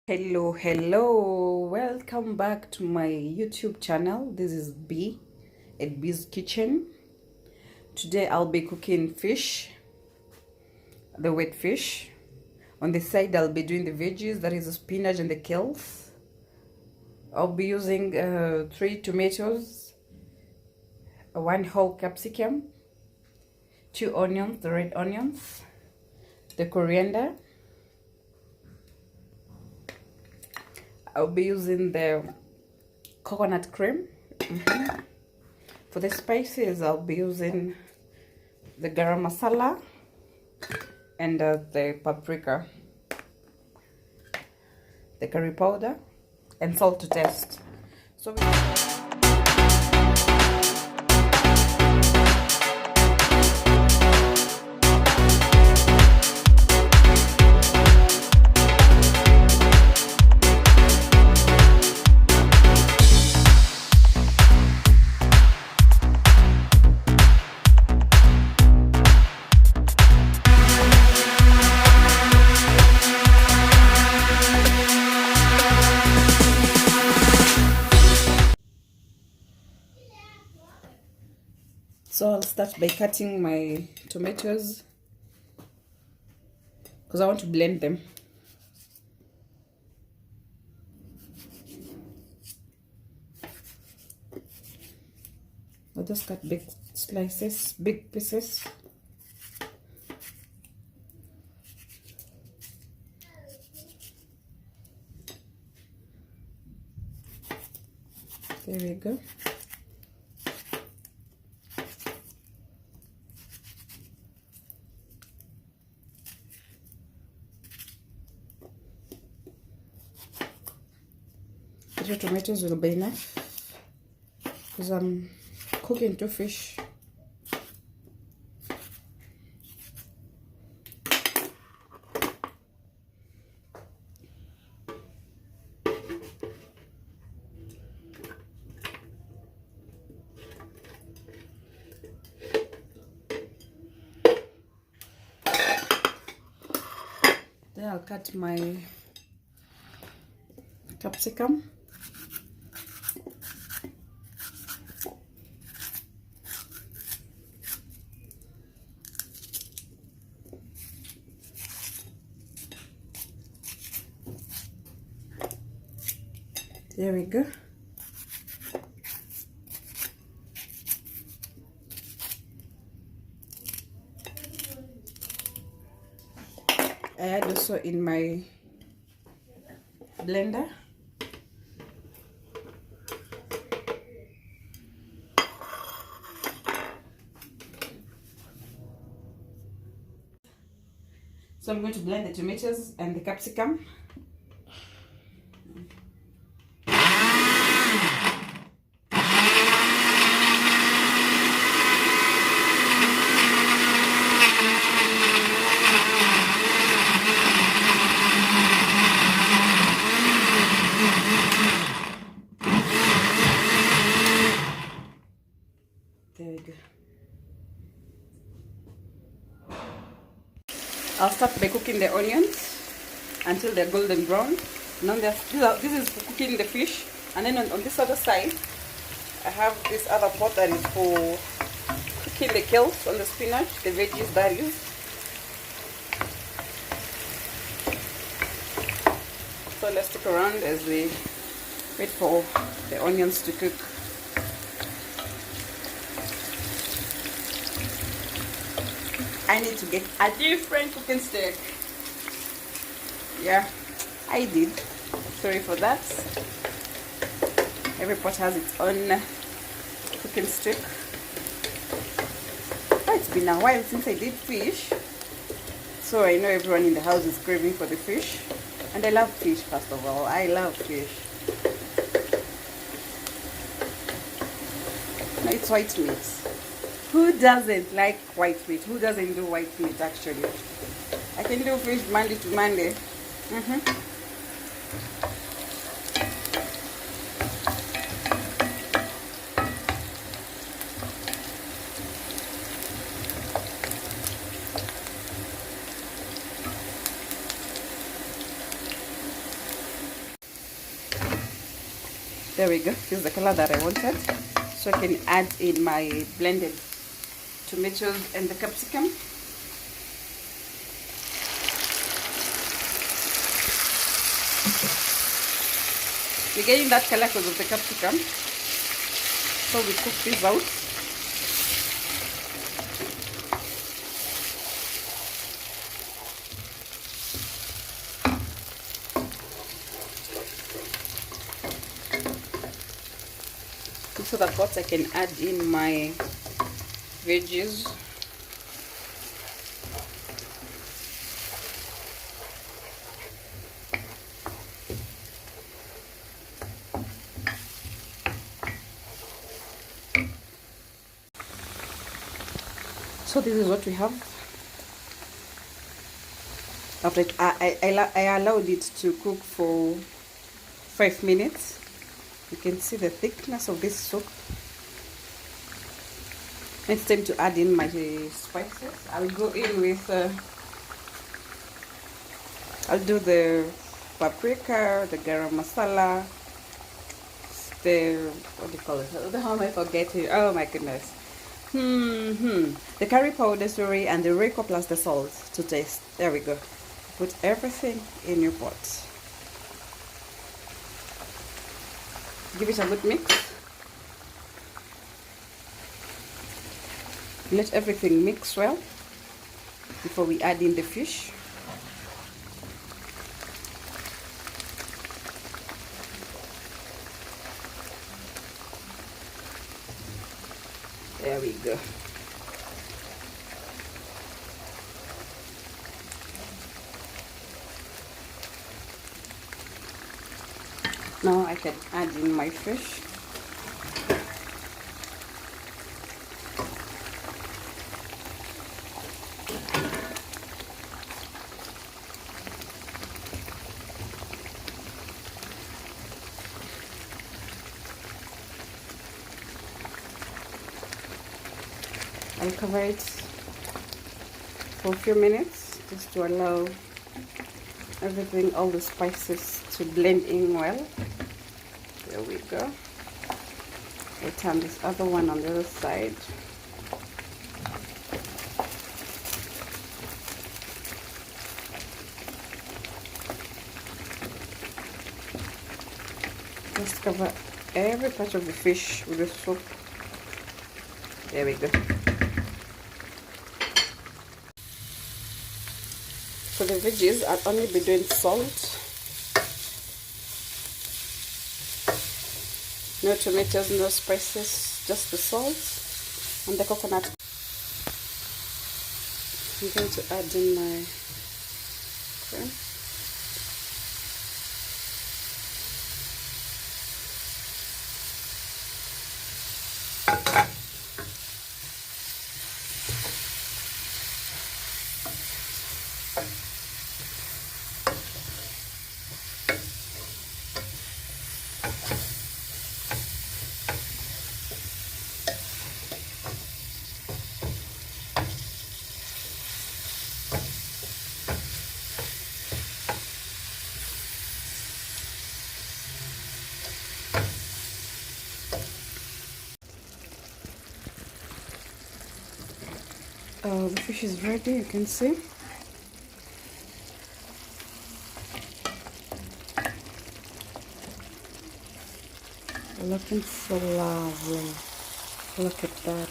Hello, welcome back to my YouTube channel. This is B at B's Kitchen. Today I'll be cooking fish, the wet fish. On the side I'll be doing the veggies, that is the spinach and the kales. I'll be using 3 tomatoes, 1 whole capsicum, 2 onions, the red onions, the coriander. I'll be using the coconut cream. For the spices, I'll be using the garam masala and the paprika, the curry powder, and salt to taste. So I'll start by cutting my tomatoes because I want to blend them. I'll just cut big slices, big pieces. There we go. The tomatoes will be enough because I'm cooking 2 fish. Then I'll cut my capsicum. There we go. I add also in my blender so I'm going to blend the tomatoes and the capsicum. There we go. I'll start by cooking the onions until they're golden brown. Now this is for cooking the fish, and then on this other side I have this other pot that is for cooking the kales on the spinach, the veggies that is. So let's stick around as we wait for the onions to cook. I need to get a different cooking stick. Yeah, I did. Sorry for that. Every pot has its own cooking stick. Oh, it's been a while since I did fish, so I know everyone in the house is craving for the fish. And I love fish, first of all. I love fish. No, it's white meat. Who doesn't like white meat? Who doesn't do white meat actually? I can do fish Monday to Monday. There we go. This is the color that I wanted. So I can add in my blended tomatoes and the capsicum. We're getting that color because of the capsicum. So we cook this out. So that what I can add in my veggies. So this is what we have. After I allowed it to cook for 5 minutes. You can see the thickness of this soup. It's time to add in my spices. I'll go in with, I'll do the paprika, the garam masala, the, what do you call it? How am I forgetting? Oh my goodness. The curry powder, sorry, and the Royco plus the salt to taste. There we go. Put everything in your pot. Give it a good mix. Let everything mix well before we add in the fish. There we go. Now I can add in my fish. I'll cover it for a few minutes just to allow everything, all the spices to blend in well. There we go. I'll turn this other one on the other side. Just cover every part of the fish with the soup. There we go. For the veggies, I'll only be doing salt. No tomatoes, no spices, just the salt and the coconut. I'm going to add in my cream. Oh, the fish is ready, you can see. Looking so lovely. Look at that.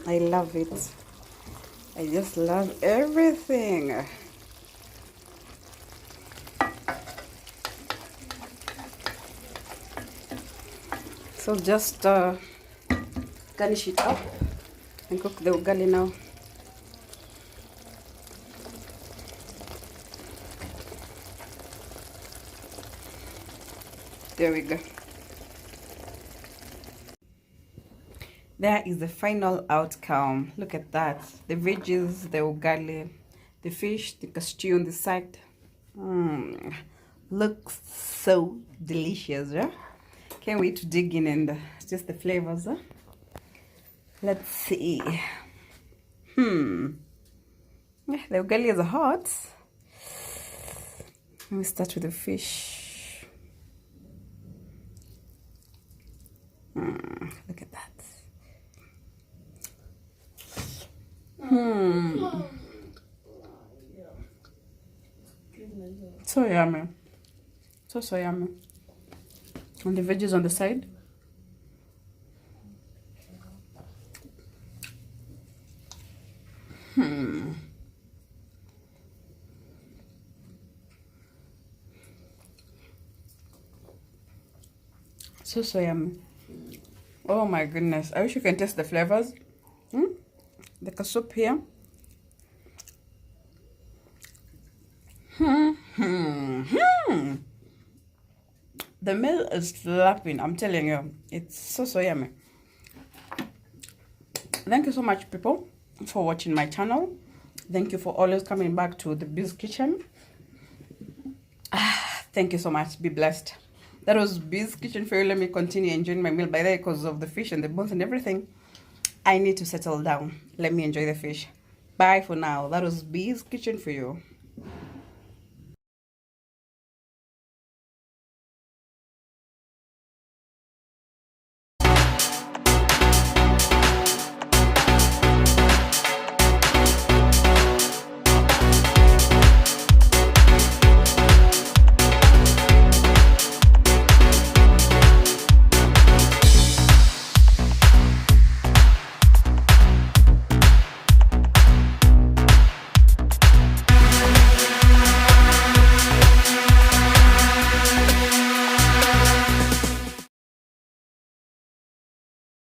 I love it. I just love everything. So just garnish it up and cook the ugali now. There we go. There is the final outcome. Look at that. The veggies, the ugali, the fish, the stew on the side. Looks so delicious, yeah? Can't wait to dig in and just the flavors, huh? Let's see. The ugali is hot. Let me start with the fish. Look at that. So yummy. So yummy. And the veggies on the side. So yummy. Oh my goodness. I wish you can taste the flavors. The soup here. The meal is slapping, I'm telling you. It's so yummy. Thank you so much, people, for watching my channel. Thank you for always coming back to the Bee's Kitchen. Thank you so much. Be blessed. That was Bee's Kitchen for you. Let me continue enjoying my meal. By the way, because of the fish and the bones and everything, I need to settle down. Let me enjoy the fish. Bye for now. That was Bee's Kitchen for you.